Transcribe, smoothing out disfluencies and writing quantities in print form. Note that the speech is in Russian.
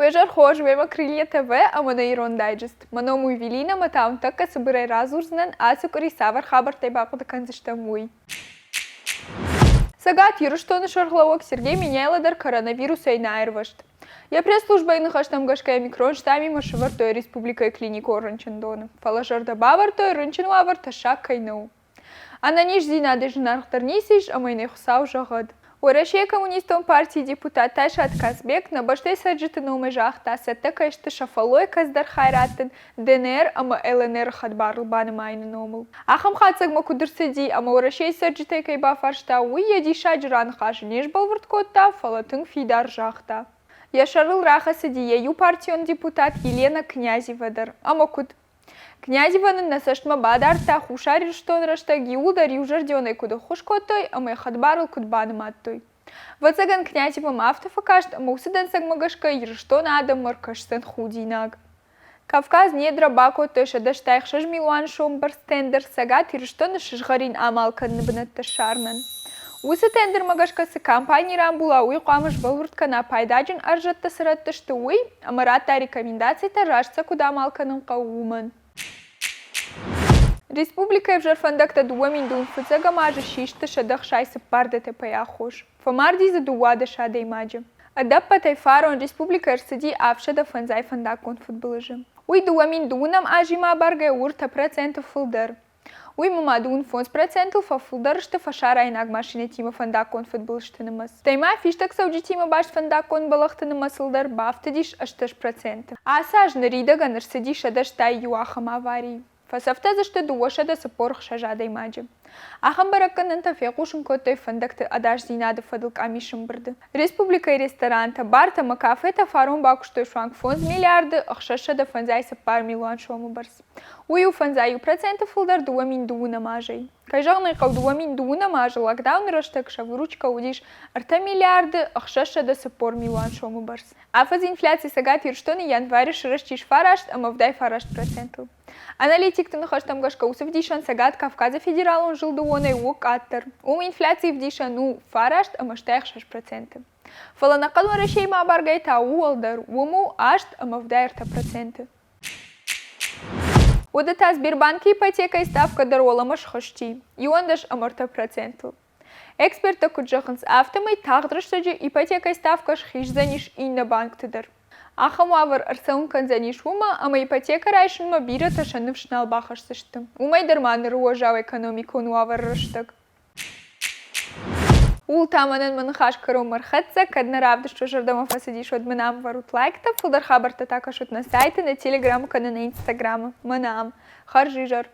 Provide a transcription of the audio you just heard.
Вежар хож вема крылья ТВ, а мана Ирон Дайджест. Мано муй Вилина, матаун така собирай разурзнан, а цукри савар хабар тайбаку да канзышта муй. Сагат юруштоны шорглавок Сергей Миняйладар коронавирус айнайрвашт. Я пресс-служба и нахаштам гашкая микрон штами машевар той республикой клинику рончандона. Фалажар да бавар той рончану авар ташак кайнау. А на ниш зина дежнархтар нисиш, а майне хусау жагад. Урашей коммунистом партии депутат Тайшат Казбек на баште саджиты на умежах та сеттека ишты шафалой каздар хайраттын ДНР ама ЛНР хадбарл баны майны номыл. Ахам хатсаг ма кудырсыди ама урашей саджиты кайба фаршта уй яди шаджран хаш неш балвырткотта фалатын фидар жахта. Яшарыл раха садие партион депутат Елена Князевадар ама куд. Князеванын насаштма бадарта хушарир штон раштаги удари ужардённой куда хушкотой, а мой хадбарл кудбаным аттой. Вацаган Князевым автофакашт, а мусыдан сагмагашка ирштон адам маркашсен худинаг. Кавказ недра бако тоша даштайх 6 миллион шомбар стендер сагат ирштон шишгарин амалкан ныбнатта шарнан. Усы тендер магашкасы компания рамбула уй қамыш балвырткана пайдаджин аржатта сыраттышты уй, а марата рекомендации тажашца куда амалканым қауман. Республика в жарфандакта дуамин дун фуцега мажа шишта шадах шайсы пардете паяхош. Фамарди за дуада шадей маджа. Адаппа тайфарон республика рсади авшада фанзай фандакон футболажа. Уй дуамин дунам ажима барга урта процентов фулдар. Уй мама дун фонс процентов фа фулдар шта фашара инаг машина тима фандакон футболаштанамас. Тайма фиштак сауджи тима баш фандакон балахтанамасылдар бафтадиш ашташ процентов. А сажна ридаган рсади шадаш тай юахам аварии. Фасафта за что дуоша да сапорх шажадай маджи. Ахам баракканын тафекушын коттой фандакты адаш зинады фадылк амишым бырды. Республика и ресторанта, барта, макафета фарун бакуштой шуанг фонз миллиарды, ахшаша да фанзайса пар миллион шому барс. Уйу фанзаю процентов фулдар дуамин дуна мажей. Кайжагнай кау дуамин дуна мажи локдаун раштак шавыручка удиш арта миллиарды, ахшаша да сапор миллион шому барс. Афаз инфляции сагат ирштоны январь шырашчиш фарашт, а мавдай фарашт процентов. Аналитик тынхаштам гашка усов дишан сагат Кавказа федерал он жил дуоной уок аттер. Инфляции в дишану фарашт, а маштаях 6%. Фаланакалу рашей ма баргай та уалдар, уму ашт, а мавдай 1%. Удата Сбербанки ипотека и ставка дарола машхашти, и он даш аморта проценту. Эксперта куджаханс автомой тагдрыштаджи ипотека и ставка шхижзаниш и на банк тыдар. Ахамавар арсаун канзаниш ума, а моя ипотека райшин ма бира ташаны вшнал бахашсышты. Умай дарманы руожав экономику нуавар раштаг. Ул таманын манхаш кару мархатса, кадна равды, что жардама фасадиш от манам варут лайкта, фулдар хабарта такаш от на сайты, на телеграму, кана на инстаграма. Манам. Харжижар.